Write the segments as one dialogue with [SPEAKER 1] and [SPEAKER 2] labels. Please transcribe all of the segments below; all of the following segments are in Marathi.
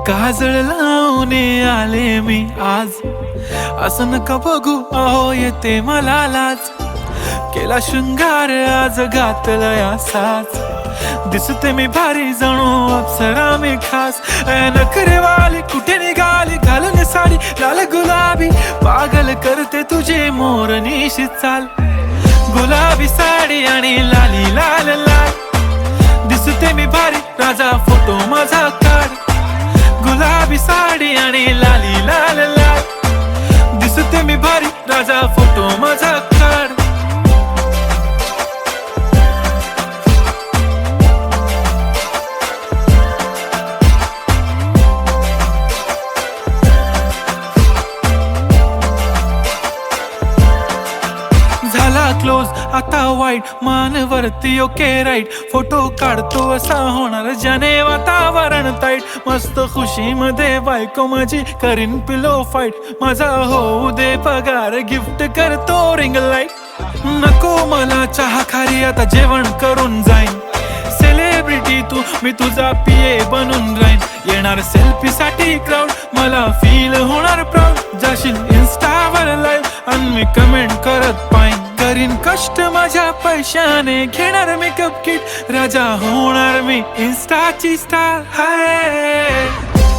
[SPEAKER 1] काजळ लावून आले मी आज, असं नका बघू अहो येते मला लाज. केला शृंगार आज घातलाय असाच, दिसते मी भारी जणू अप्सरा मी खास. नखरेवाली कुठे निघाली घालून साडी लाल गुलाबी, पागल करते तुझे मोरनीशी चाल. गुलाबी साडी आणि लाली लाल लाल, दिसते मी भारी राजा फोटो माझा काढ. गुलाबी साडी आणि लाली लाल लाल, दिसते मी भारी राजा फोटो माझा काढ. झाला क्लोज आता वाईट, मानवरती ओके राईट. फोटो काढतो असा होणार ज्याने वातावरण ताईट. मस्त खुशी मध्ये बायको माझी करीन पिलो फाईट. माझा होऊ दे पगार गिफ्ट करतो रिंग लाईट. नको मला चहा खारी आता जेवण करून जाईन. सेलिब्रिटी तू मी तुझा पिये बनून राहीन. येणार सेल्फी साठी क्राऊड मला फील होणार प्राऊड. जाशील इन्स्टावर लाईव्ह आणि मी कमेंट करत पाईन. करीन कष्ट माझ्या पैशाने घेणार मेकअप किट. राजा होणार मी इन्स्टाची स्टार. हाय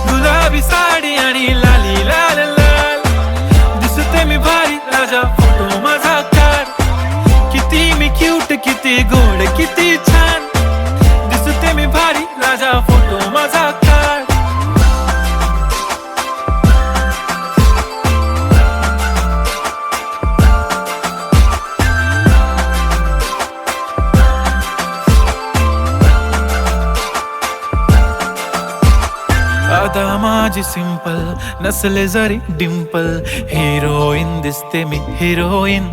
[SPEAKER 1] गुलाबी साडी आणि लाली लाल लाल, दिसते मी भारी राजा फोटो माझा काढ. किती मी क्यूट किती गोड किती छान, दिसते मी भारी राजा फोटो माझा काढ. आता माझी सिंपल नसले जरी डिंपल, हिरोईन दिसते मी हिरोईन.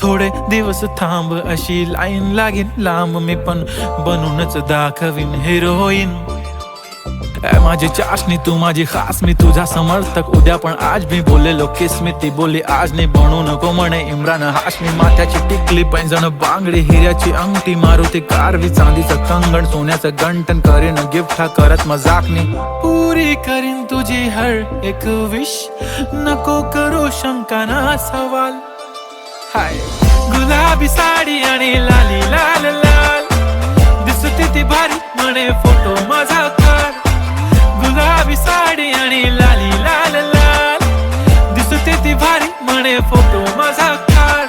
[SPEAKER 1] थोडे दिवस थांब अशी लाईन लागेल लांब, मी पण बनूनच दाखवीन हिरोईन. माझी चाशनी तू माझी खास, मी तुझा समर्थक उद्या पण आज. मी बोलेलो किस मी ती बोली आज नाही. बनू नको म्हणे इम्रान हाशमी. माथ्याची टिकली पैंजण बांगडी, हिऱ्याची अंगठी, मारुती कारवी, चांदीचं कंगण, सोन्याचं गंटन. करीन गिफ्ट हा करत मजाकनी. पुरी करीन तुझी हर एक विश, नको करू शंका ना सवाल. हाय गुलाबी साडी आणि लाली लाल लाल, दिसते ती भारी म्हणे फोटो माझा काढ. गुलाबी साडी आणि लाली लाल लाल, दिसते ती भारी म्हणे फोटो माझा काढ.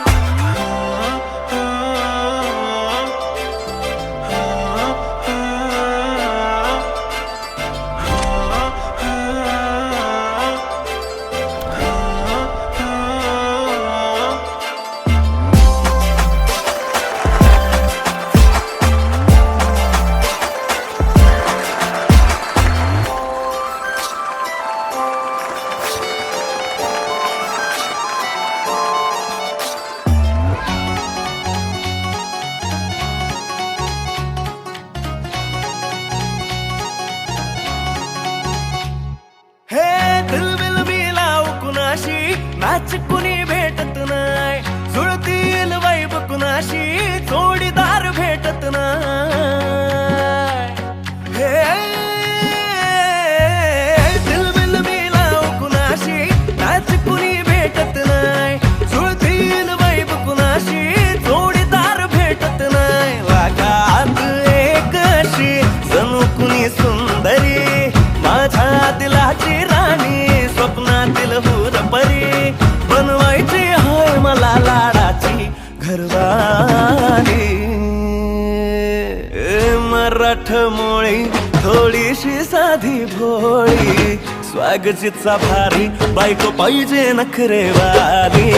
[SPEAKER 2] मॅच कुणी भेटत नाय, जुळतील वाईब कुणाशी जोडीदार भेटत नाय. हे दिलबिल मिलाव कुणाशी मॅच कुणी भेटत नाय, जुळतील वाईब कुणाशी जोडीदार भेटत नाय. वागात एक अशी जणू कुणी सुंदरी, माझ्या दिलाची राणी, स्वप्नातील हुरपरी. बनवायची होय मला लाडाची घरवाली. मराठमोळी थोडीशी साधी भोळी, स्वागतीचा भारी बायको पाहिजे नखरेवाली.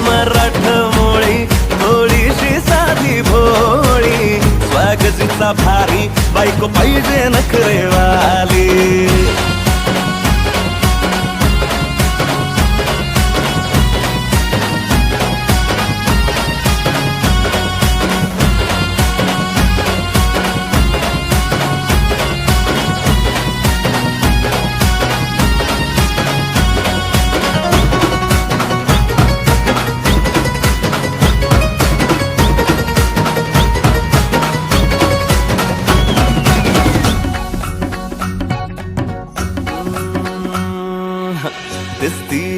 [SPEAKER 2] मराठमोळी थोडीशी साधी भोळी, स्वागतीचा भारी बायको पाहिजे नखरेवाली.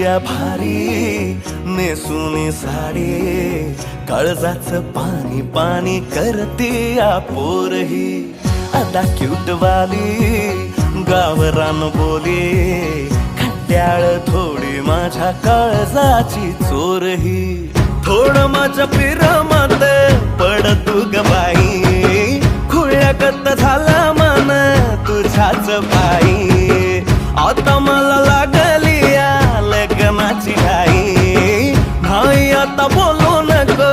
[SPEAKER 2] या भारी नेसुनी साडी काळजाच पाणी पाणी करते या पोरही आता क्यूट वाली गावरान बोली खट्याळ थोडी माझ्या काळजाची चोरही थोडं माझ्या प्रेमात पड तू ग बाई खुळ्यागत झाला मन तुझ्याच पायी आता मला लागली या लग्नाची घाई नाही आता बोलू नको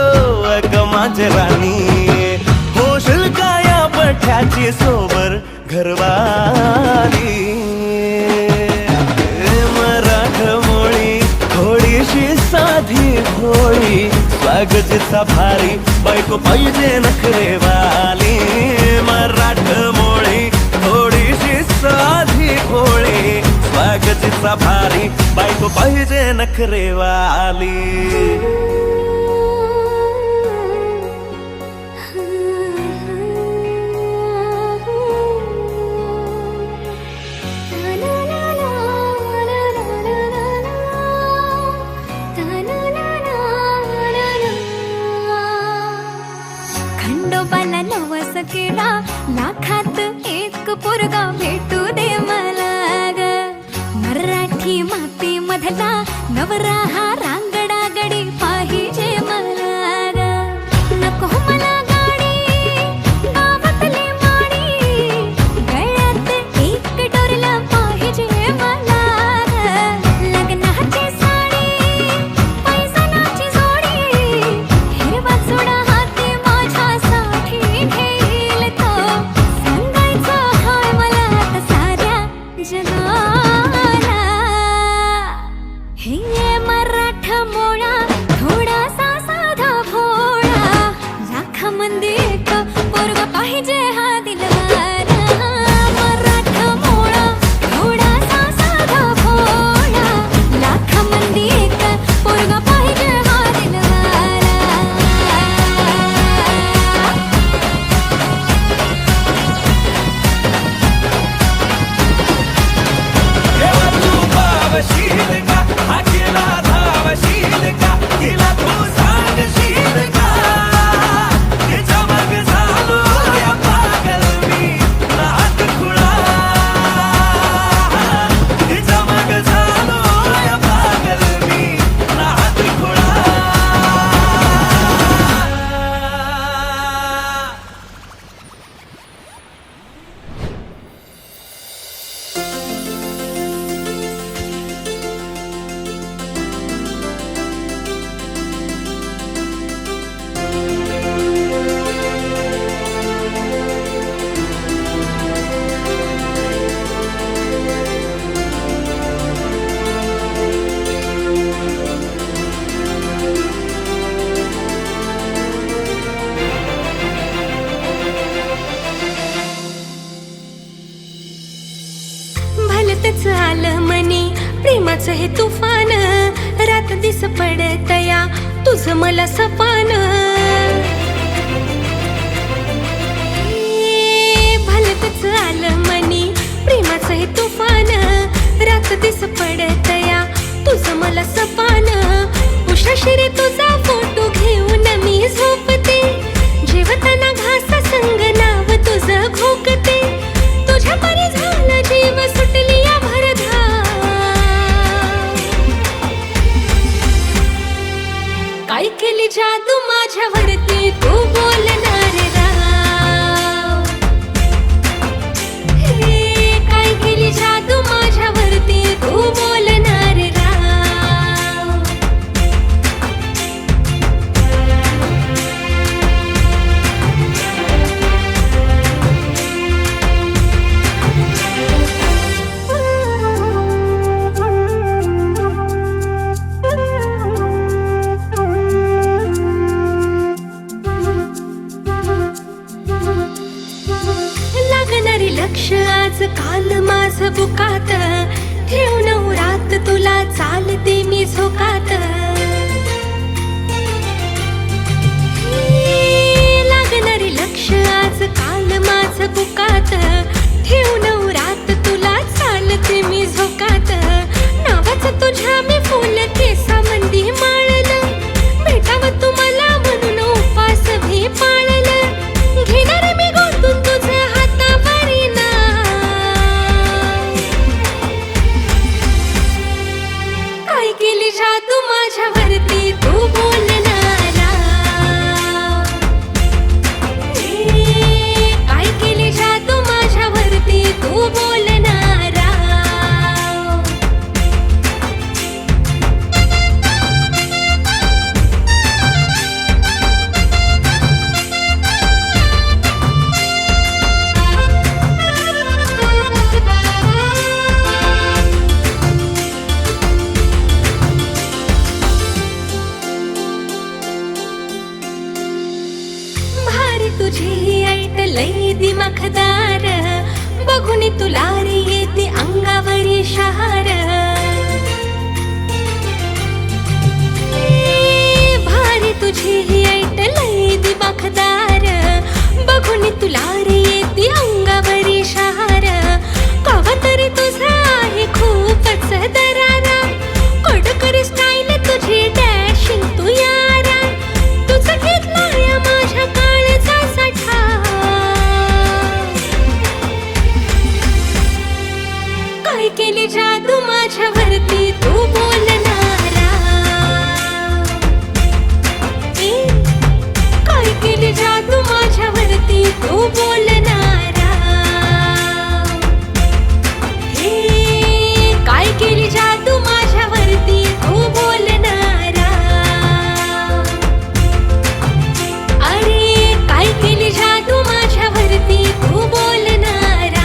[SPEAKER 2] अग माझी राणी होशील का या बठ्याची सोबर घरवाली मराठमोळी थोडीशी साधी भोळी स्वागतीचा भारी बायको पाहिजे नखरेवाली मराठमोळी थोडीशी साधी भोळी स्वागतीचा भारी बायको पाहिजे नखरेवाली
[SPEAKER 3] खंडोबाला नवस केला लाखात एक पोरगा भेटू दे मला ग मराठी माती मधला नवरा हा रांगडा गडी पाहिजे मला ग नको मला गाडी गावातली माडी गळ्यात एक डोरला पाहिजे मला ग लग्नाची साडी पैसनाची जोडी हिरवा चुडा हाती माझ्यासाठी घेईल तो सांगायचं हाय मला आता साऱ्या जगाला हे मराठमोळा थोडासा साधा भोळा लाखामध्ये एक पोरगा पाहिजे हा दिलवाला मराठमोळा थोडासा साधा भोळा लाखामध्ये एक पोरगा पाहिजे हा दिलवाला
[SPEAKER 2] तेव्हा तू पावशील का हा केला धावशील का तिला तू सांगशील का तिच्या मग झालो या पागल मी नाद खुळा तिच्या मग झालो या पागल मी नाद खुळा
[SPEAKER 3] भलतच आलं मनी प्रेमाचं हे तुफान रात दिस पडतया तुझं मला सपान भलतच आलं मनी प्रेमाचं हे तुफान रात दिस पडतया तुझं मला सपान उशाशिरी तुझा फोटो घेऊन मी झोपते जेवताना घासा संग नाव तुझं घोकते तुझ्या परी झाला जीव सुटली या भरधा काय केली जादू माझ्यावरती तू बोलणार राव हे काय केली जादू माझ्यावरती तू बोलणार राव लक्ष आज काल माझ बुकात ठेवून रात तुला चालते मी झोकात लागणारे लक्ष आज काल माझ बुकात ठेवून रात तुला चालते मी झोकात नावाचं तुझ्या मी बघून तुला रे येते अंगावरी शहार भारी तुझी ही ऐट लई दिमाखदार बघून तुला रे येते अंगावरी शहार कवा तरी तुझा आहे खूपच दरारा कडकरी स्टाईल तुझी डॅशिंग तू यारा तुझं घेतलाय माझ्या काळचा साठा काय केली जादू माझ्यावरती तू बोलणारा काय केली जादू माझ्यावरती तू बोलणारा काय केली जादू माझ्यावरती तू बोलणारा अरे काय केली जादू माझ्यावरती तू बोलणारा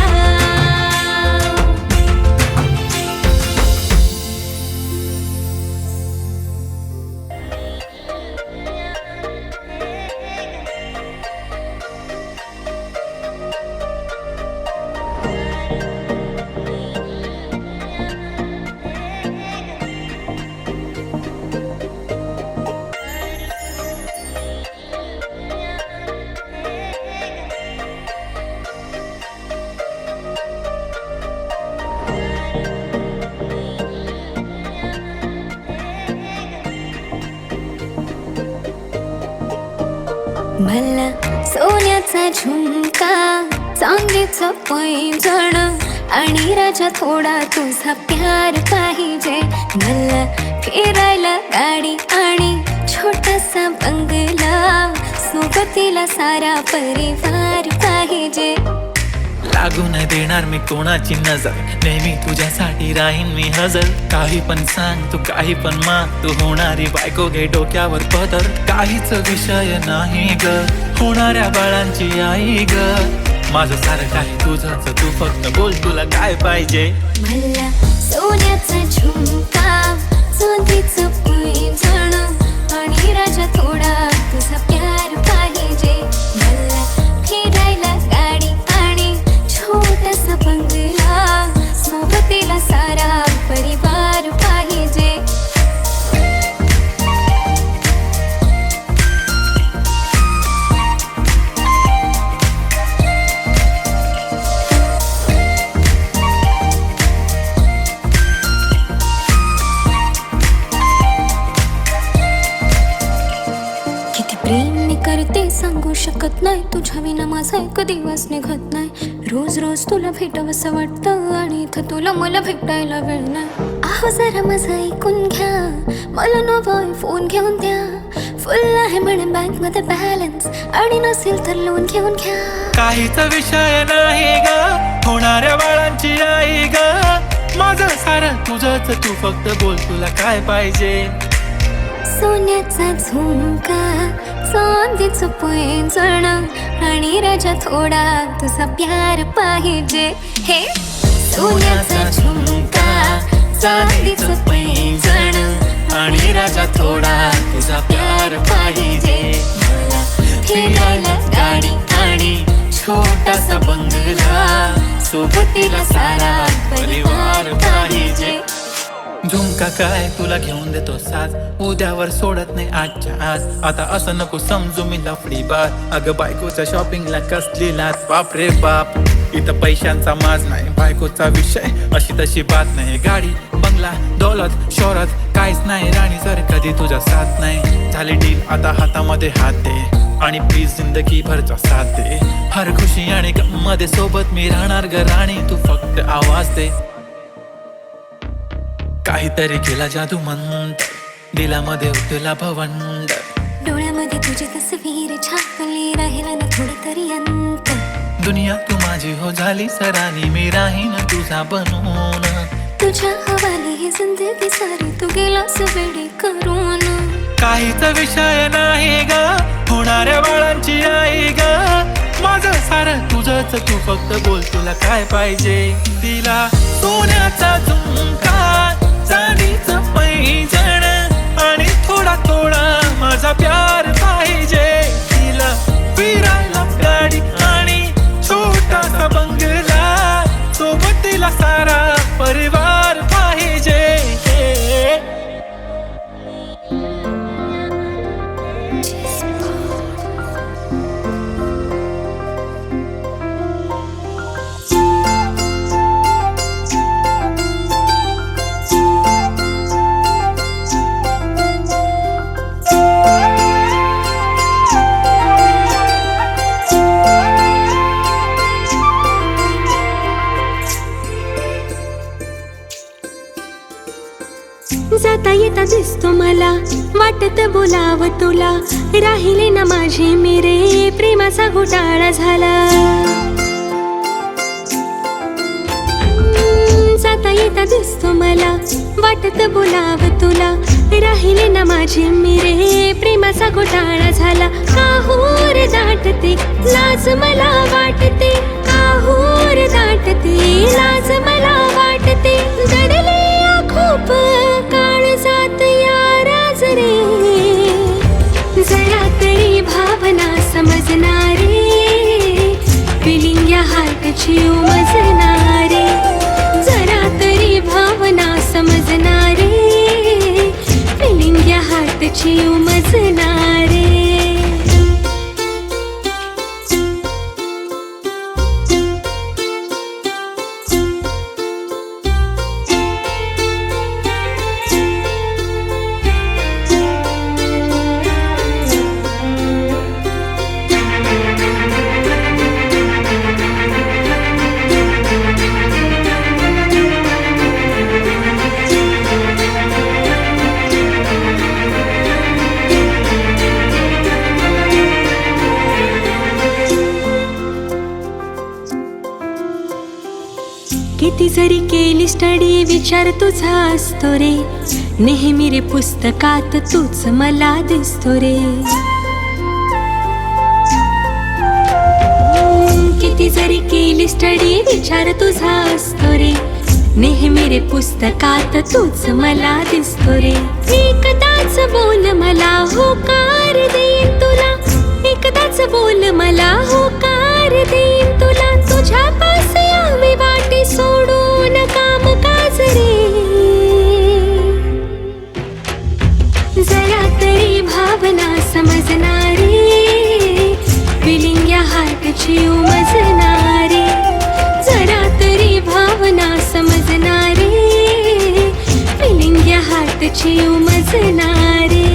[SPEAKER 3] मला सोन्याचा झुमका चांदीचं पैंजण आणि राजा थोडा तुझा प्यार पाहिजे मला फिरायला गाडी आणि छोटासा बंगला सोबतीला सारा परिवार पाहिजे
[SPEAKER 1] लागू नाही देणार मी कोणाची नजर नेहमी तुझ्यासाठी राहीन मी हजर काही पण सांग तू काही पण माग तू होणारी बायको घे डोक्यावर पदर काहीच विषय नाही ग होणाऱ्या बाळांची आई ग माझं सारं काय तुझंच तू फक्त बोल तुला काय पाहिजे
[SPEAKER 3] मला सोन्याचा झुमका चांदीचं पैंजण आणि राजा थोडा तुझा प्यार पाहिजे मला फिरायला गाडी आणि छोटासा बंगला सोबतीला सारा परिवार पाहिजे किती प्रेम मी करते सांगू शकत नाही तुझ्या विना माझा एक दिवस निघत नाही रोज रोज तुला भेटावंसं वाटतं आणि इथं तुला मला भेटायला वेळ नाही आहो जरा माझं ऐकून घ्या मला नवा फोन घेऊन द्या फुल आहे म्हणे बँक मध्ये बॅलन्स आणि नसेल तर लोन घेऊन घ्या
[SPEAKER 1] काहीच विषय नाही ग होणाऱ्या बाळांची आई ग माझं सारं तुझंच तू फक्त बोल तुला काय पाहिजे
[SPEAKER 3] सोन्याचा झुमका चांदीचं पैंजण आणि राजा थोडा तुझा प्यार पाहिजे हे सोन्याचा झुमका चांदीचं पैंजण आणि राजा थोडा तुझा प्यार पाहिजे मला फिरायला गाडी आणि छोटासा बंगला सोबतीला सारा परिवार पाहिजे झुमका काय तुला घेऊन देतो साज उद्यावर सोडत नाही आजच्या आज आता असं नको समजू मी लफडी बात अगं बायकोच्या शॉपिंगला कसली लाच बाप रे बाप इथं पैशांचा माज नाही बायकोचा विषय अशी तशी बात नाही गाडी बंगला दौलत शोहरत काहीच नाही राणी जर कधी तुझा साथ नाही झाली डील आता हातामध्ये हात दे आणि प्लीज जिंदगी भरचा साथ दे हर खुशी आणि गम मध्ये सोबत मी राहणार ग राणी तू फक्त आवाज दे काहीतरी केला जादू मंत दिलामध्ये उठला भवंड डोळ्यामध्ये तुझी तस्वीर छापली राहिला ना थोडा तरी अंत
[SPEAKER 1] दुनिया तू माझी हो झाली सरानी मी राहीन तुझा बनून
[SPEAKER 3] तुझ्या हवाली ही जिंदगी सारी तू गेलास वेडी करून
[SPEAKER 1] काहीच विषय नाही ग होणाऱ्या बाळांची आई ग माझं सारं तुझंच तू फक्त बोल तुला काय पाहिजे तिला सोन्याचा झुमका चांदीचं पैंजण आणि थोडा थोडा माझा प्यार पाहिजे तिला फिरायला गाडी आणि छोटासा बंगला
[SPEAKER 3] जाता येता दिसतो मला, वाटत बोलाव तुला, राहिले ना माझे मेरे, प्रेमाचा घोटाळा झाला. जाता येता दिसतो मला, वाटत बोलाव तुला, राहिले ना माझे मेरे, प्रेमाचा घोटाळा झाला. काहूर दाटते लाज मला वाटते, काहूर दाटते लाज मला वाटते, दडले खूप काळ जात या राज रे, जरा तरी भावना समजणारे, फिलिंग या हार्टची उमजणारे, जरा तरी भावना समजणारे, फिलिंग या हार्टची उमजणारे. किती जरी केली स्टडी विचार तुझा असतो रे, नेहमी रे पुस्तकात तूच मला दिसतो रे. किती जरी केली स्टडी विचार तुझा असतो रे, नेहमी रे पुस्तकात तूच मला दिसतो रे. एकदाच बोल मला होकार देईन तुला, एकदाच बोल मला होकार देईन तुला, तुझ्या पास यावे वाटे सोडून काम काज रे, जरा तरी भावना समजणारे, फिलिंग या हार्टची उमजणारे, जरा तरी भावना समजणारे, फिलिंग या हार्टची उमजणारे.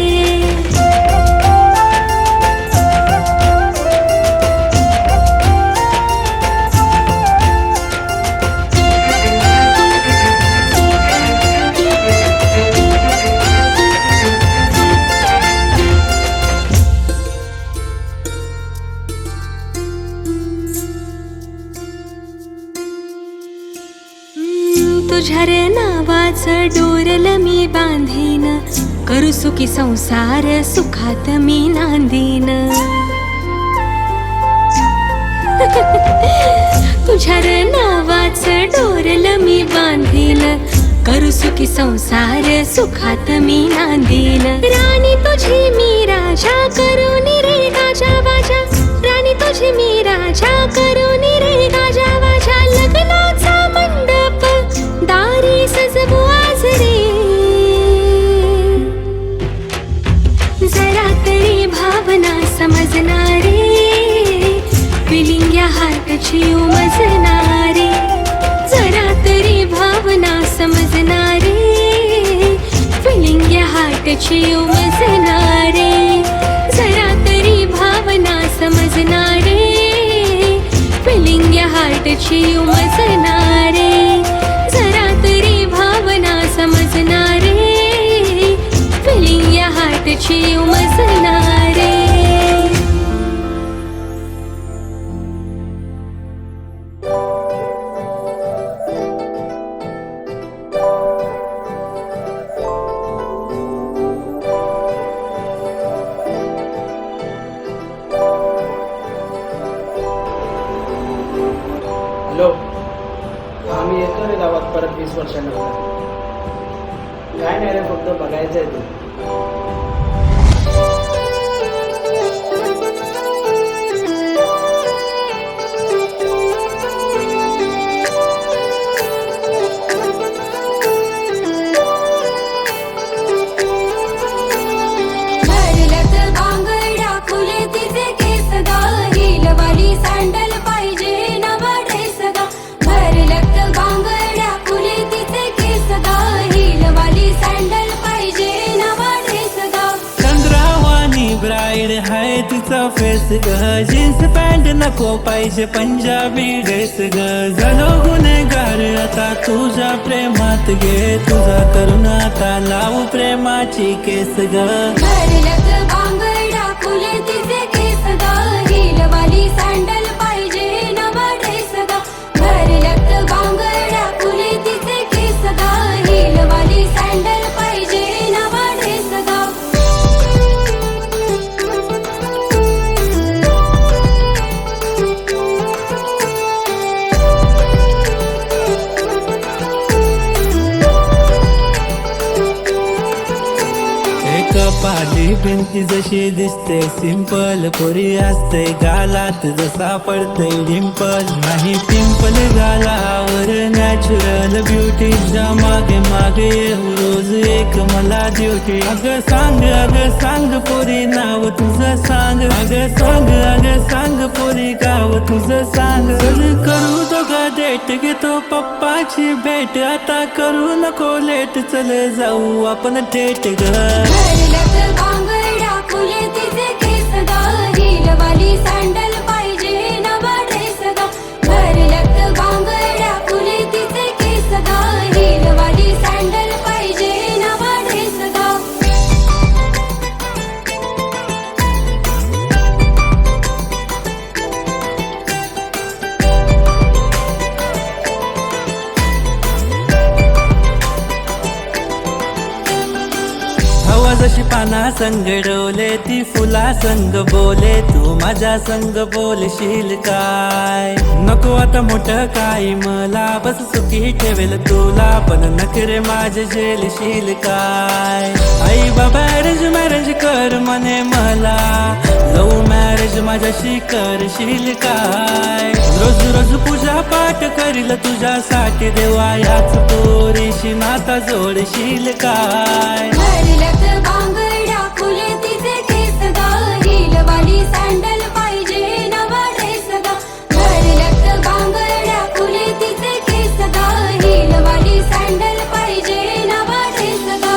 [SPEAKER 3] तुझ्या रे नावाचं डोरल मी बांधीन, करू सुखी संसार सुखात मी नांदीन. तुझ्या रे नावाचं डोरल मी बांधीन, करू सुखी संसार सुखात मी नांदीन. राणी तुझी मी राजा करून रे गाजा वाजा, राणी तुझी मी राजा करून रे गाजा वाजा, लग्नाचा मंडप दारी सजवू आज रे, जरा तरी भावना समजणारे, फिलिंग या हार्टची उमजणारे, जरा तरी भावना समजणारे, फिलिंग या हार्टची उमजणारे, जरा तरी भावना समजणारे, फिलिंग या हार्टची उमजणारे, जरा तरी भावना समजणारे, फिलिंग या हार्टची उमजणारे.
[SPEAKER 4] हॅलो, आम्ही येतो रे गावात परत 20 वर्षानंतर. काय नाही रे, फक्त बघायचं आहे ते.
[SPEAKER 3] सँडल पाहिजे नवा ड्रेस गा, भरलक बांगड्या फुले तिचे केस गा, हिलवाली सँडल पाहिजे नवा ड्रेस गा.
[SPEAKER 2] चंद्रावानी ब्राईड हाय तिचा फेस ग, जीन्स पॅन्ट नको पाहिजे पंजाबी ड्रेस ग, झालो गुन्हेगार आता तुझ्या प्रेमात गे, तुझा करून आता लावू प्रेमाची केस ग.
[SPEAKER 3] भरलत बांगड्या फुले तिचे केस ग, हिलवाली सँडल पाहिजे नवा ड्रेस ग. भरलत बांगड्या फुले तिचे केस ग, हिलवाली सँडल पाहिजे नवा ड्रेस ग.
[SPEAKER 2] कपाली भिंती जशी दिसते सिंपल, पोरी असते गालात जसा पडते डिंपल. नाही पिंपल गालावर नॅचरल ब्युटीच्या मागे मागे येऊ रोज एक मला ड्युटी. अगं सांग पोरी नाव तुझं सांग, अगं सांग पोरी गाव तुझं सांग. चल करू दोघं डेट, घेतो पप्पाची भेट, आता करू नको लेट, चल जाऊ आपण थेट ग.
[SPEAKER 3] भरलत बांगड्या फुले तिचे केस ग, हिलवाली सँडल पाहिजे नवा ड्रेस ग. भरलत बांगड्या फुले तिचे केस ग, हिलवाली सँडल पाहिजे नवा ड्रेस ग.
[SPEAKER 2] हवा जशी पाना संग डोले, ती फुला संग बोले, तू माझ्या संग बोलशील काय. नको आता मोठं काय मला, बस सुखी ठेवेल तुला, पण नखरे माझे झेलशील काय. आई बाबा अरेंज मॅरेज कर म्हणे मला, लव्ह मॅरेज माझ्याशी करशील काय. रोज पूजा पाठ करील तुझ्यासाठी देवा, याच पोरीशी नाता जोडशील काय.
[SPEAKER 3] भरलत बांगड्या फुले तिचे केस ग, हिलवाली सँडल पाहिजे नवा ड्रेस ग. भरलत बांगड्या फुले तिचे केस ग, हिलवाली सँडल पाहिजे नवा ड्रेस ग.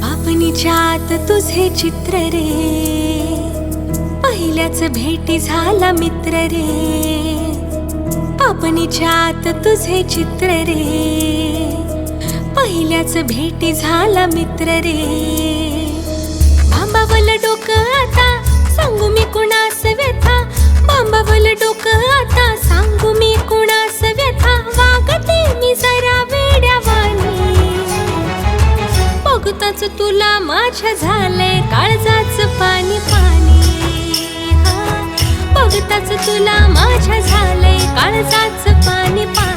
[SPEAKER 3] पापणीच्यात तुझे चित्र रे, पहिल्याच भेटी झाला मित्र रे. पापणीच्यात तुझे चित्र रे, पहिल्याच भेटी झाला मित्र रे. बांबावलं डोकं आता सांगू मी कुणास व्यथा, बांबावलं डोकं आता सांगू मी कुणास व्यथा. वागते मी जरा वेड्यावानी, बघताच तुला माझ्या झालंय काळजाचं पाणी पाणी. बघताच तुला माझ्या झालंय काळजाचं पाणी पाणी.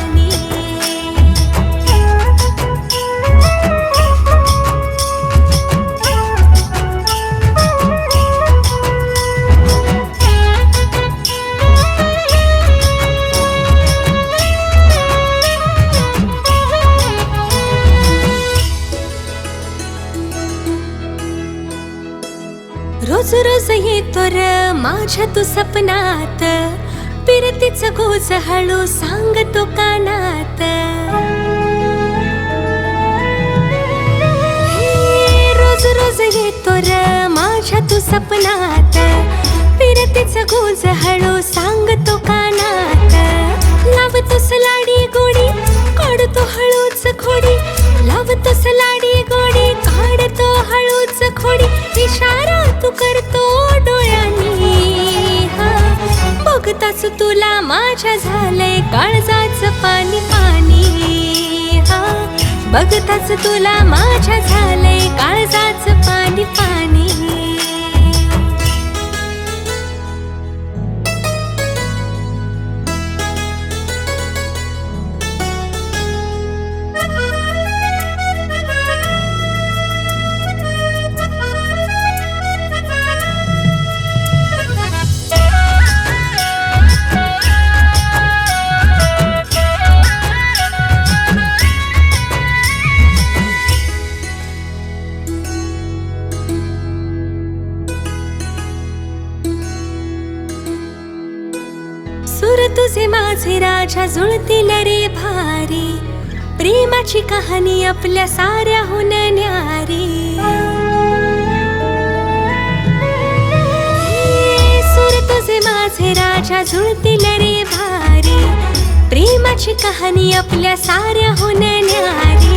[SPEAKER 3] रोज येतो र माझ्या तू सपनात, पिरतीच गोज हळू सांगतो कानात. रोज येतो र माझ्या तू सपनात, पिरतीच गोज हळू सांगतो कानात. लावतोस लाडी गोडी काढतो हळूच खोडी, लावतोस लाडी गोडी काढतो हळूच खोडी. इशारा तू करतो डोळ्यांनी, बघताच तुला माझ्या झालंय काळजाचं पाणी पाणी. बघताच तुला माझ्या झालंय काळजाचं पाणी पाणी. सूर तुझे माझे राजा जुळतील रे भारी, प्रेमाची कहाणी आपल्या साऱ्याहून न्यारी. सूर तुझे माझे राजा जुळतील रे भारी, प्रेमाची कहाणी आपल्या साऱ्याहून न्यारी.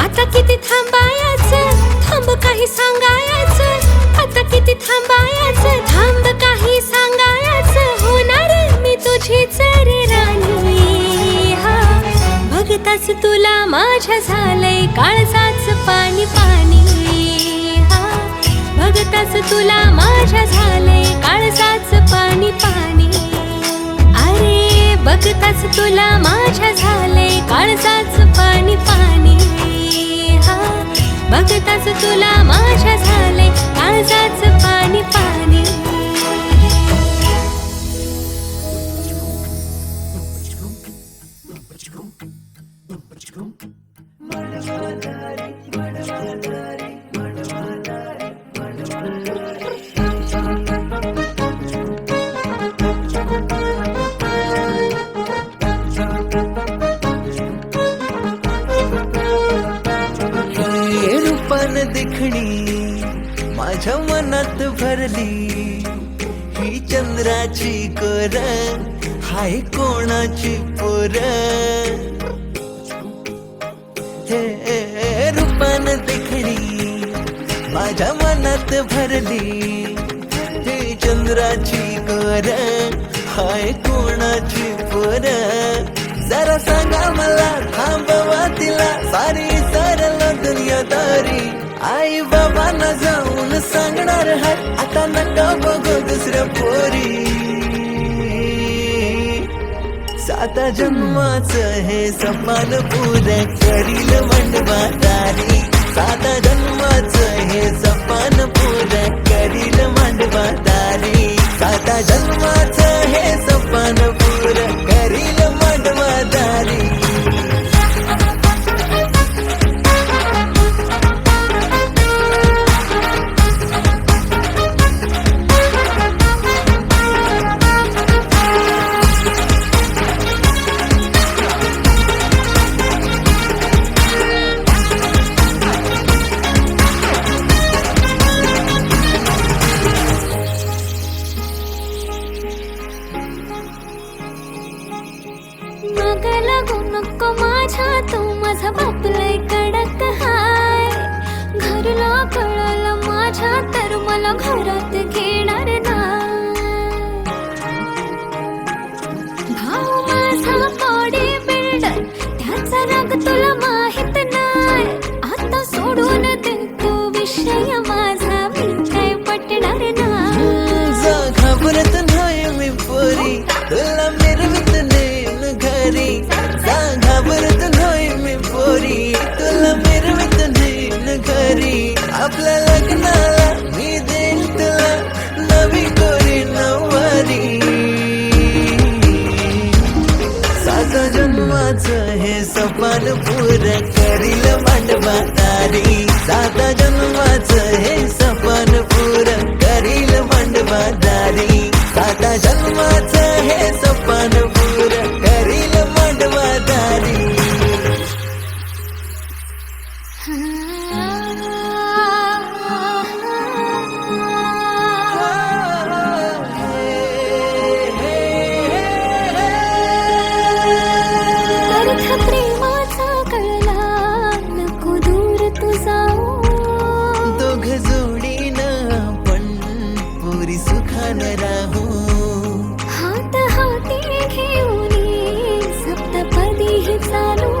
[SPEAKER 3] आता किती थांबायचं, थांब काही सांगायचं. आता किती थांबायचं, थांब काही सांगायचं. होणार मी तुझीच रे राणी. हा बघताच तुला माझ्या झालंय काळजाच पाणी पाणी. हा बघताच तुला माझ्या झालंय काळजाच पाणी पाणी. अरे बघताच तुला माझ्या झालंय काळजाच पाणी पाणी. हा बघताच तुला माझ्या झालंय काळजाच पाणी पाणी.
[SPEAKER 2] रूपान देखणी माझ्या मनात भरली. ही चंद्राची कोर, हाय कोणाची पोर. हे रूपान देखणी माझ्या मनात भरली. ही चंद्राची कोर, हाय कोणाची पोर. जरा सांगा मला, थांबवा तिला, सारी सरल दुनियादारी. आई बाबांना जाऊन सांगणार हाय, आता नका बघू दुसऱ्या पोरी. 7 जन्माचं हे सपान पुरं करील मांडवादारी. 7 जन्माचं हे सपान पुरं करील मांडवादारी. 7 जन्माचं हे सपान पुरं करील मांडवादारी.
[SPEAKER 3] मग लागू नको माझ्या, तू माझा बाप लय कडक हाय. घरला कळलं माझ्या तर मला घरात घेणार नाही. भाऊ माझा बॉडी बिल्डर, त्याचा राग तुला माहित नाही. आता सोडून दे तू विषय माझा, मी काय पटणार नाही.
[SPEAKER 2] घाबरत नाही मी पोरी, तुला मिरवित नेन घरी. घाबरत नाही मी पोरी, तुला मिरवित नेन घरी. आपल्या लग्नाला मी देईन तुला नवी कोरी नववारी. 7 जन्माचं हे सपान पुरं करील मांडवादारी. 7 जन्माचं हे सपान पुरं करील मांडवादारी. 7 जन्माचं हे सपान पुरं करील मांडवादारी.
[SPEAKER 3] अर्थ प्रेमाचा कळला, नको दूर तू जाऊ.
[SPEAKER 2] दोघ जोडीनं आपण पुरी सुखानं राहू.
[SPEAKER 3] हात हाती घेऊन सप्तपदी चालू.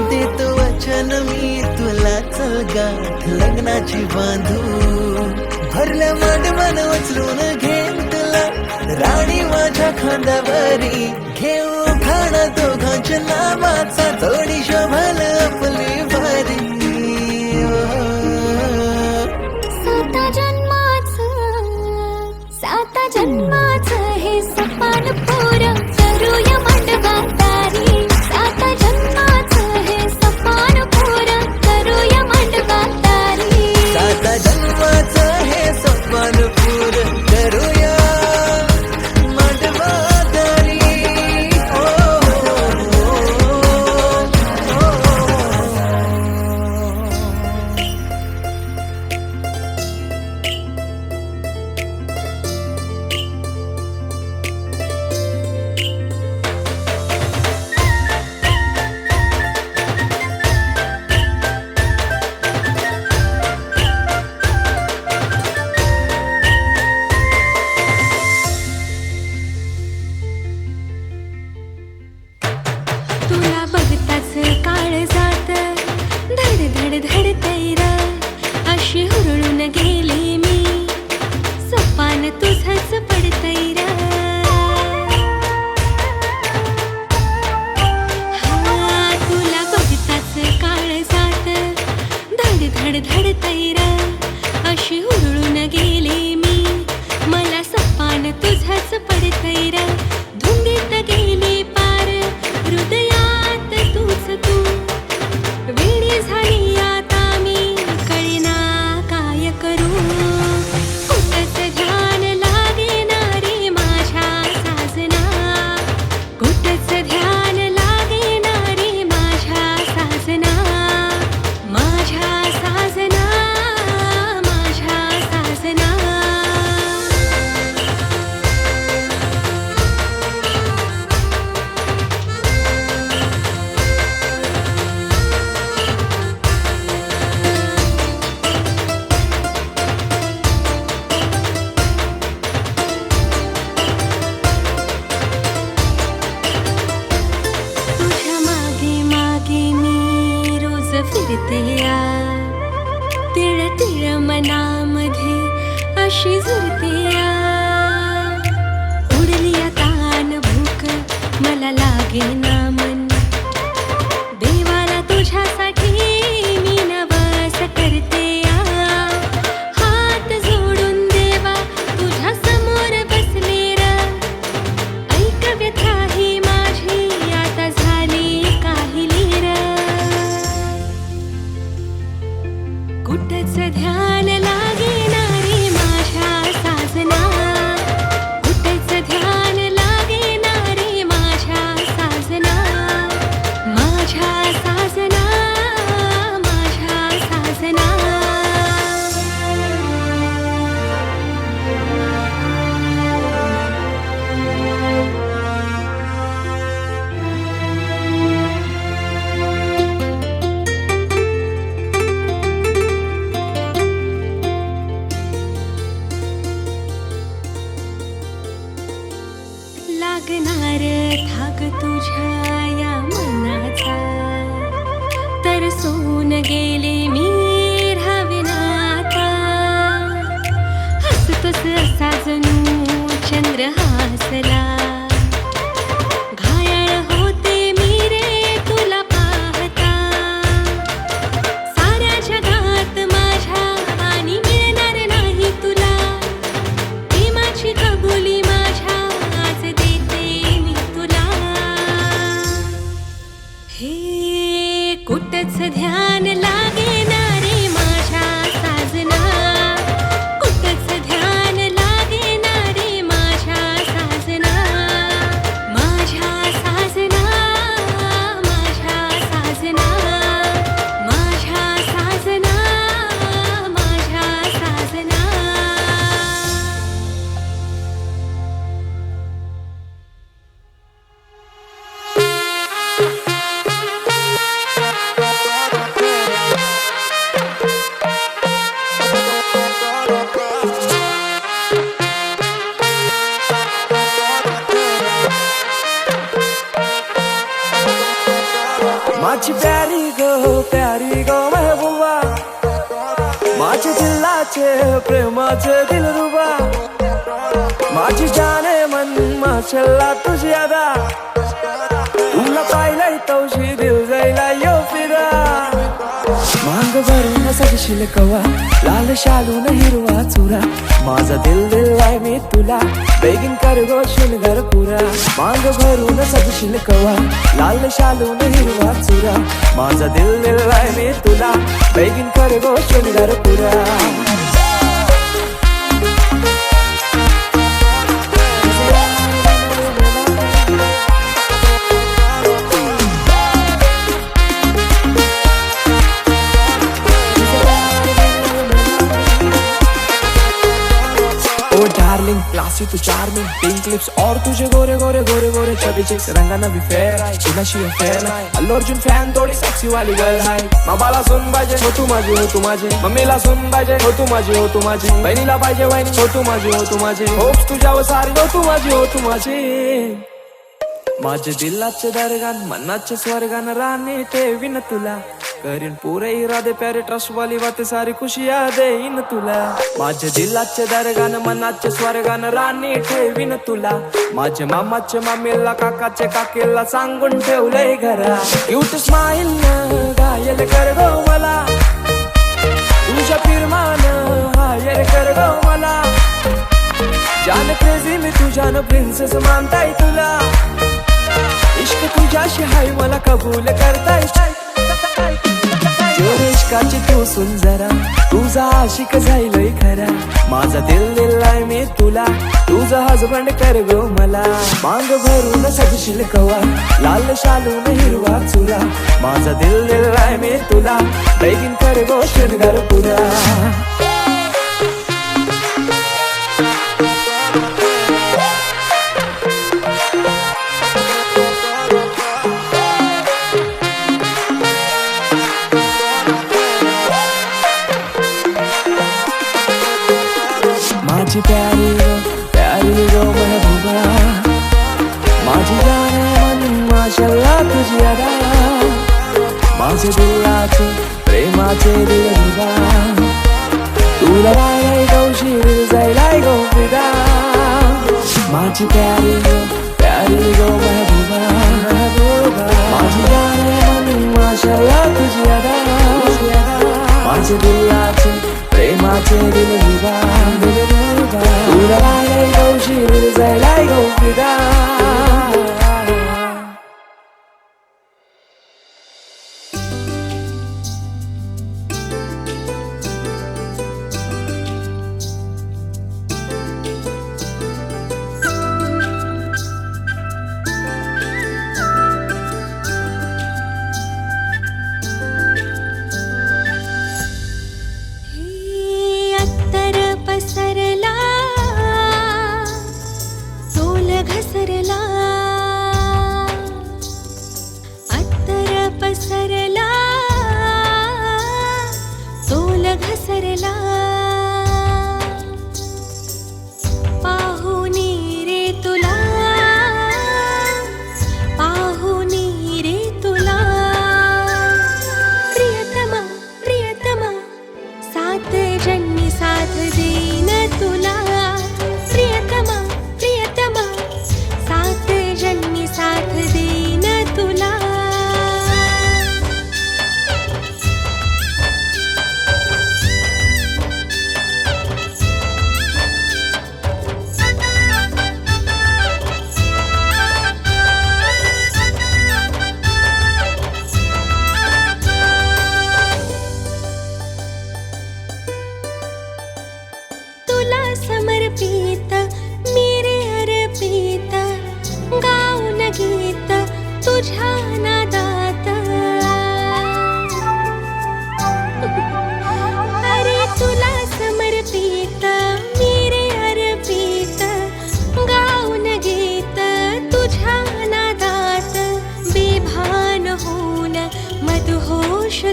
[SPEAKER 2] देतो वचन मी तुला, चल गाठ लग्नाची बांधू. भरल्या मांडवान उचलून घेईन तुला, राणी माझ्या खांद्यावरी. घेऊ खाणं दोघांच्या नावाचा, थोडी शोभल आपली भारी.
[SPEAKER 3] 7 जन्माचं, 7 जन्माचं हे सपान पुरं करूया मांडवादारी. 7 जन्माचं हे सपान पुरं करूया मांडवादारी.
[SPEAKER 2] 7 जन्माचं हे सपान पुरं करूया मांडवादारी.
[SPEAKER 3] लागणार धाग तुझ्या या मनाचा, तरसून गेले मी राहाविनाता. हसतोस असा जणू चंद्र हासला, घायाळ होते मी रे तुला पाहता. साऱ्या जगात माझ्या आणि मिळणार नाही तुला, प्रेमाची कबुली माझ्या आज देते मी तुला. हे कुठंच ध्यान लागेना रे माझ्या साजना, कुठंच ध्यान लागेना रे माझ्या साजना. माझ्या साजना, माझ्या साजना, माझ्या साजना, माझ्या साजना.
[SPEAKER 2] माझी प्यारी गो महबूबा, माझे दिलाचे प्रेमाचे दिलरुबा. माझी जाने मन माशल्ला तुझी अदा, तुला पाहिलंय तवशी दिल जायला यो फिरा. मांग भरून सजशील कवा, लाल शालून हिरवा चुरा. माझा दिल दिलाय मी तुला, बेगीन कर गो शृंगार पुरा. मांग भरून सजशील कवा, लाल शालून हिरवा चुरा. माझा दिल दिलाय मी तुला, बेगीन कर गो शृंगार पुरा. डार्लिंग क्लासी तू चार्मिंग, पिंक लिप्स और तुझे गोरे गोरे गोरे गोरे चबी चिक्स. रंगाना भी फेयर आहे, कुणाशी फेयर नाही. अल्लू अर्जुन फॅन थोडी सेक्सी वाली गर्ल आहे. बाबाला सुन पाहिजे हो तू माझी, हो तू माझी. मम्मीला सुन पाहिजे हो तू माझी, हो तू माझी. बहिणीला पाहिजे वहिनी हो तू माझी, हो तू माझी. होप्स तुझ्यावर सारी हो तू माझी, हो तू माझी. माझे दिलाचे दरगान मनाचे स्वर्गान राणी ठेवीन तुला. करीन पुरे इरादे प्यारे ट्रस्ट वाली बातें सारी खुशियां देईन तुला. माझे दिलाचे दरगान मनाचे स्वर्गान राणी ठेवीन तुला. माझे मामाचे मामीला काकाचे काकीला सांगून ठेवलंय घरा. क्यूट स्माइल न घायल कर गो मला, तुझ्या फिरमान हायर कर गो मला. जान क्रेझी मी तुझ्यान प्रिन्सेस मानताय तुला. इश्क तुझ्याशी हाय मला कबूल करताय. इश्काची तू सुंदरा, तुझा आशिक जाईलय खरा. माझा दिल दिलाय मी तुला, तुझा हजबंड कर गो मला. मांग भरून सजशील कवा, लाल शालून हिरवा चुरा. माझा दिल दिलाय मी तुला, बेगीन कर गो शृंगार पुरा. माझी प्यारी गो महबूबा, माझी जाने मन माशल्ला तुझी अदा. माझे दिलाचे प्रेमाचे दिलरुबा, तुला पाहिलंय गौशी दिल जायलाय गो फिदा. माझी प्यारी गो महबूबा, माझी जाने मन माशल्ला तुझी अदा. माझे दिलाचे प्रेमाचे दिलरुबा, तुला पाहिलंय गौशी दिल जायलाय गो फिदा.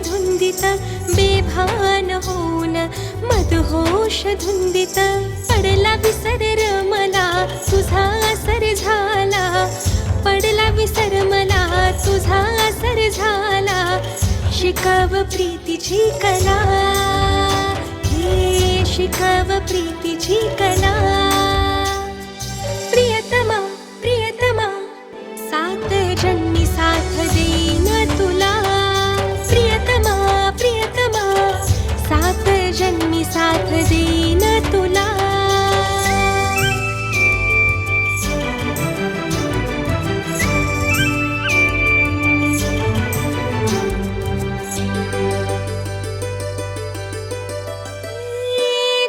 [SPEAKER 3] धुंदित बेभान होऊन मदहोश धुंदित पडला विसर मला तुझा असर झाला पडला विसर मला तुझा असर झाला शिकाव प्रीतीची कला हे शिकाव प्रीतीची कला प्रियतमा प्रियतमा सात जन्मी साथ देईन तुला प्रियतमा प्रियतमा सात जन्मी साथ देईन तुला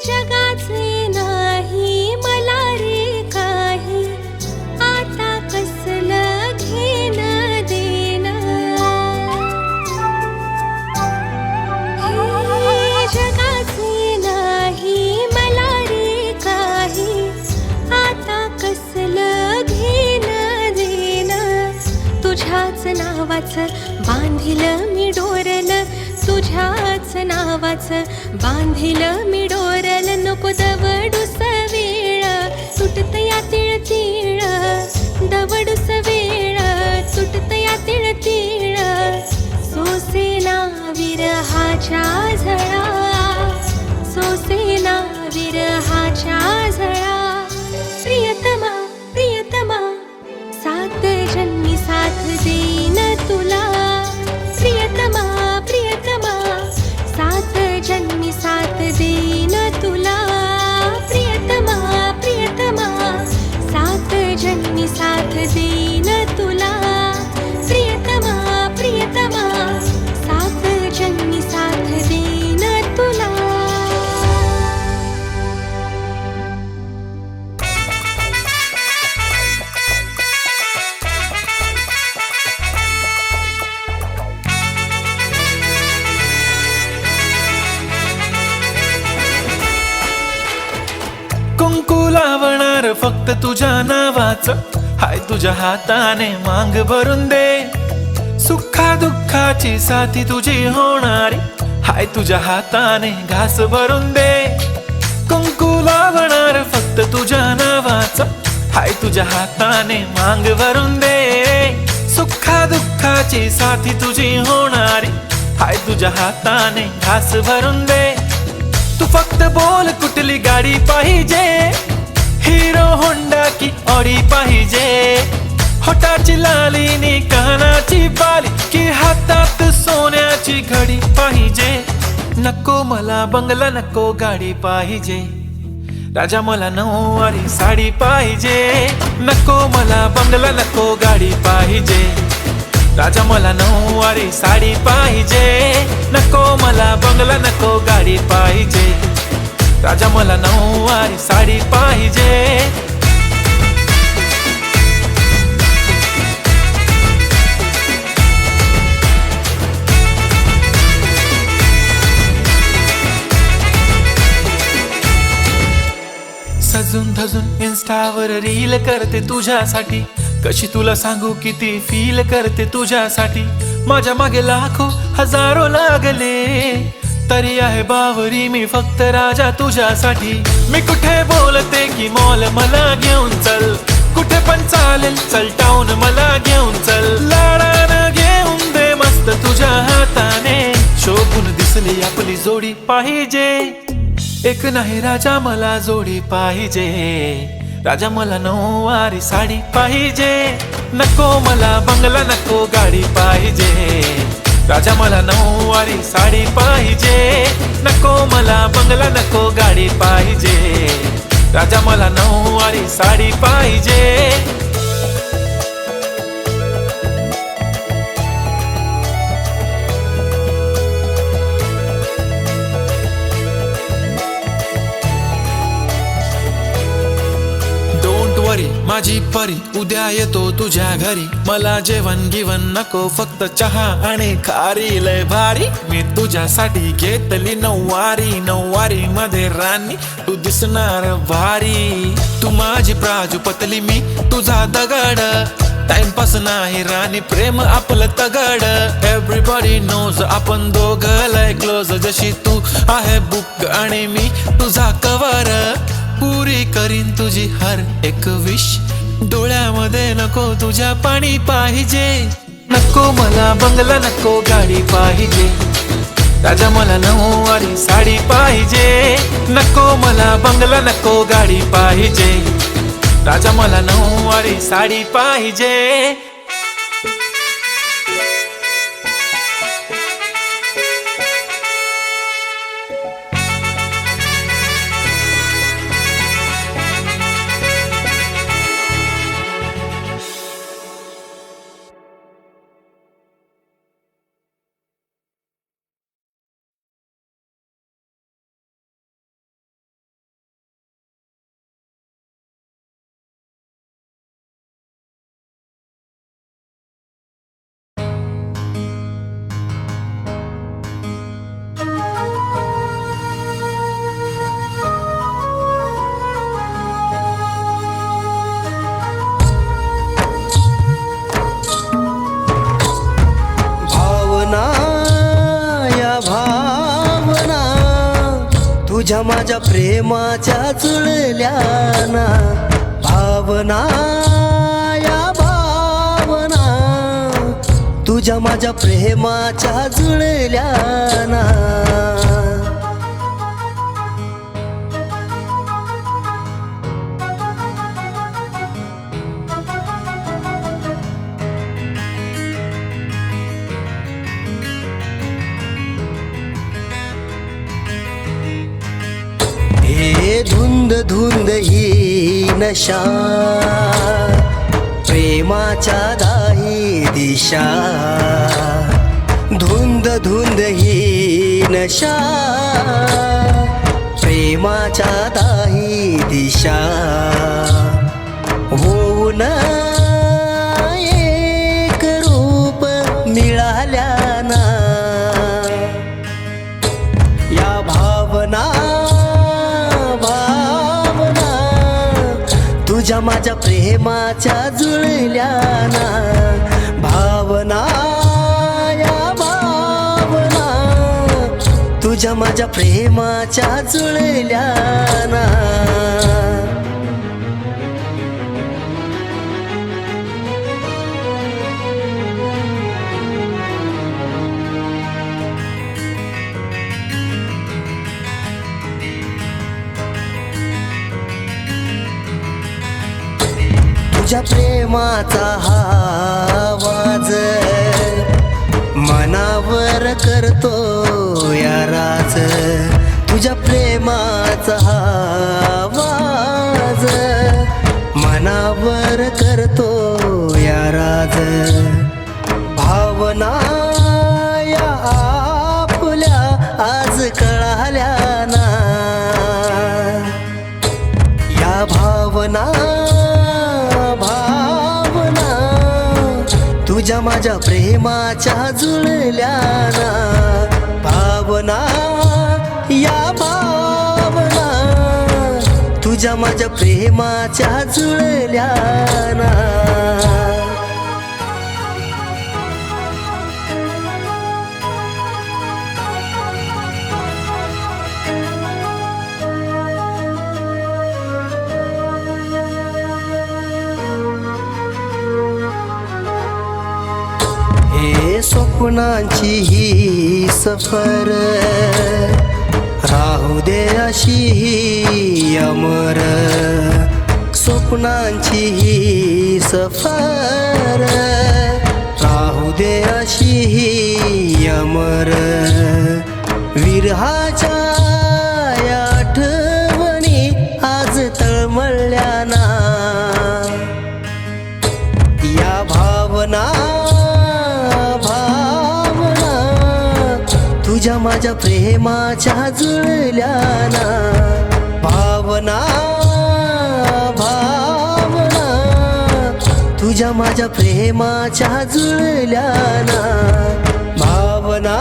[SPEAKER 3] जगाचे नाही मला रे काही आता कसलं घेणं देणं हे जगाचे नाही मला रे काही आता कसलं घेणं देणं तुझ्याच नावाचं बांधिलं मी डोरलं तुझ्याच नावाचं बांधिलं मी डोरल नको दवडूस वेळ तुटत या तिळ तिळ दवडूस वेळ तुटत या तिळ तिळ सोसेना विरहाच्या झळा सोसेना विरहाच्या झळा प्रियतमा प्रियतमा सात जन्मी साथ देईन तुला प्रियतमा प्रियतमा सात जन्मी साथ देईन तुला प्रियतमा प्रियतमा सात जन्मी साथ देईन तुला प्रियतमा प्रियतमा सात जन्मी साथ देईन तुला
[SPEAKER 1] कुंकू लावणार फक्त तुझ्या नावाचं हाय तुझ्या हाताने मांग भरून दे सुखा दुःखाची साथी तुझी होणारी हाय तुझ्या हाताने घास भरून दे कुंकू लावणार फक्त तुझ्या नावाचं हाय तुझ्या हाताने मांग भरून दे सुखा दुःखाची साथी तुझी होणारी हाय तुझ्या हाताने घास भरून दे तू फक्त बोल कुठली गाडी पाहिजे हिरो होंडा की ऑडी पाहिजे होटाची लाली नी कानाची बाली की हातात सोन्याची घडी पाहिजे नको मला बंगला नको गाडी पाहिजे राजा मला नऊवारी साडी पाहिजे नको मला बंगला नको गाडी पाहिजे राजा मला नऊवारी साडी पाहिजे नको मला बंगला नको गाडी पाहिजे राजा मला नऊवारी साडी पाहिजे सजून धजून इन्स्टावर रील करते तुझ्यासाठी कशी तुला सांगू किती फील करते तुझ्यासाठी माझ्या मागे लाखो हजारो लागले तरी आहे बावरी मी फक्त राजा तुझ्यासाठी मी कुठे बोलते की मॉल मला घेऊन चल कुठे पण चालेल चल टाऊन मला घेऊन चल लाडानं घेऊन दे मस्त तुझ्या हाताने शोभून दिसली आपली जोडी पाहिजे एक नाही राजा मला जोडी पाहिजे राजा मला नऊवारी साडी पाहिजे नको मला बंगला नको गाडी पाहिजे राजा मला नऊवारी साडी पाहिजे नको मला बंगला नको गाडी पाहिजे राजा मला नऊवारी साडी पाहिजे माझी परी उद्या येतो तुझ्या घरी मला जेवण गिवण नको फक्त चहा आणि खारी लय भारी मी तुझ्यासाठी घेतली नऊवारी नऊवारी मध्ये राणी तू दिसणार भारी तू माझी प्राजू पतली मी तुझा दगड टाइमपास नाही राणी प्रेम आपलं तगड एव्हरीबॉडी नोज आपण दोघं लय क्लोज जशी तू आहे बुक आणि मी तुझा कवर पुरी करीन तुझी हर एक विश डोळ्यामध्ये नको तुझ्या पाणी पाहिजे नको मला बंगला नको गाडी पाहिजे राजा मला नऊवारी साडी पाहिजे नको मला बंगला नको गाडी पाहिजे राजा मला नऊवारी साडी पाहिजे
[SPEAKER 5] तुझ्या माझ्या प्रेमाच्या जुळल्याना भावना या भावना तुझ्या माझ्या प्रेमाच्या जुळल्याना धुंद धुंद ही नशा प्रेमाच्या दाही दिशा धुंद धुंद ही नशा प्रेमाच्या दाही दिशा होऊन एक रूप मिळाल्याना या भावना तुझ्या माझ्या प्रेमाच्या जुळल्याना भावना या भावना तुझ्या माझ्या प्रेमाच्या जुळल्याना तुझ्या प्रेमाचा हा आवाज मनावर करतो या राज तुझ्या प्रेमाचा हा आवाज मनावर करतो या राज भावना या आपल्या आज कळाल्याना या भावना तुझ्या माझ्या प्रेमाच्या जुळल्याना भावना या भावना तुझ्या माझ्या प्रेमाच्या जुळल्याना स्वप्नांची ही सफर राहू दे अशी ही अमर स्वप्नांची ही सफर राहू दे अशी ही अमर विरहाच्या या आठवणी आज तळमळल्याना या भावना तुझ्या माझ्या प्रेमाच्या जुळल्याना भावना भावना तुझ्या माझ्या प्रेमाच्या जुळल्याना भावना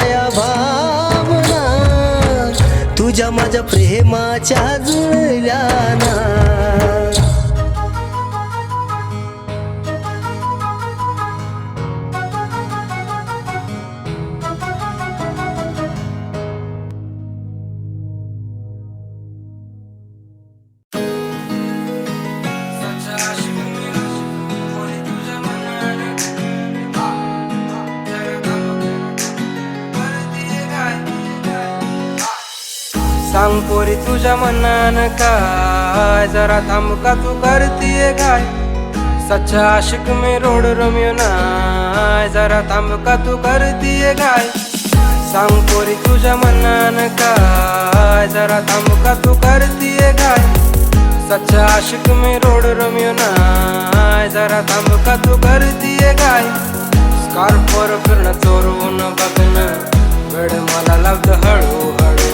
[SPEAKER 5] या भावना तुझ्या माझ्या प्रेमाच्या जुळल्याना
[SPEAKER 6] सांग पोरी तुझ्या मनानं काय, जरा थांब का तू करतीये काय, सच्चा आशिक मी रोड रोमियो नाय, जरा थांब का तू करतीये काय, सांग पोरी तुझ्या मनानं काय, जरा थांब का तू करतीये काय, सच्चा आशिक मी रोड रोमियो नाय, जरा थांब का तू करतीये काय, स्कार्फवर फिरणं चोरून बघणं वेळ मला लावतं हळूहळू,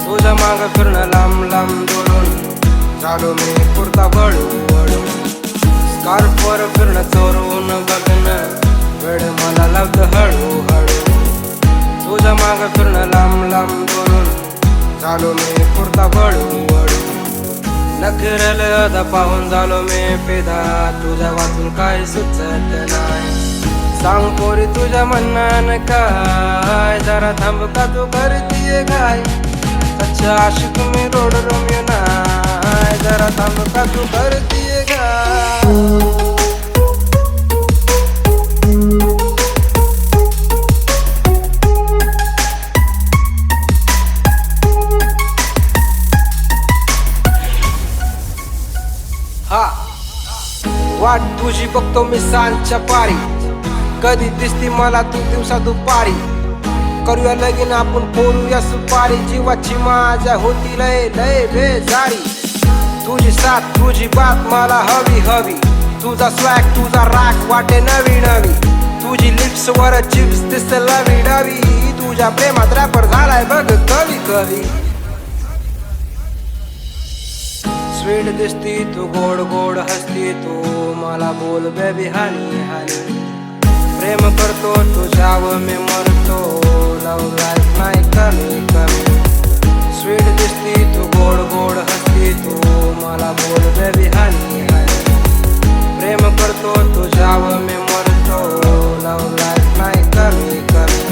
[SPEAKER 6] तुझ्या माग फिरणं लांब लांब दुरून झालो मी पुरता वळू, स्कार्फवर फिरणं चोरून बघणं वेळ मला लावतं हळूहळू, तुझ्या माग फिरणं लांब लांब दुरून झालो मी पुरता वळू, नखरल अदा पाहून झालो मी पेदा, तुझ्या वाचून काय सुचत नाही, सांग पोरी तुझ्या मनानं काय, जरा थांब का तू करतीये काय, सच्चा आशिक मी रोड रोमियो नाय, जरा थांब का तू करतीये काय. हा वाट तुझी बघतो मी सांजच्या पारी, कधी दिसती मला तू दिवसा दुपारी, करूया लगीन आपण फोडूया सुपारी, जीवाची माझ्या होती लय लय बेजारी, तुझी साथ तुझी बात मला हवी हवी, तुझा स्वॅग तुझा राग वाटे नवी नवी, तुझी लिप्स वर चिप्स दिसते लवी डवी, तुझ्या प्रेमात रॅपर झालाय बघ कवी कवी, स्वीट दिसती तू गोड गोड हसती तू, मला बोल बेबी हानी हानी, प्रेम करतो तुझ्यावर मी मरतो, लव लाईफ नाही कमी कमी, स्वीट दिसती तू गोड गोड हसती तू, मला बोल बेबी हानी हानी, प्रेम करतो तुझ्यावर मी मरतो, लव लाईफ नाही कमी कमी,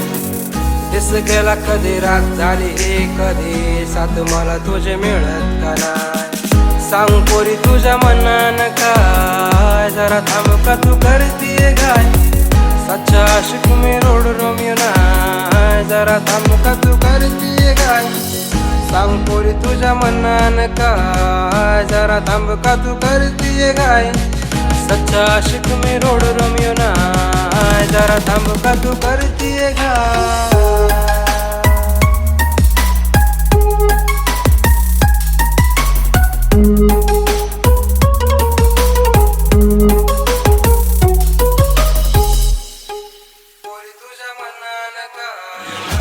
[SPEAKER 6] दिस गेला कधी रात झाली हे कधी, साथ मला तुझे मिळत का नाही, सांग पोरी तुझ्या मनानं काय, जरा थांब का तू करतीये काय, सच्चा आशिक मी रोड रोमियो नाय, जरा थांब का तू करतीये काय, सांग पोरी तुझ्या मनानं काय, जरा थांब का तू करतीये काय, सच्चा आशिक मी रोड रोमियो नाय, जरा थांब का तू करतीये काय. पोरी तुझ्या मनानं काय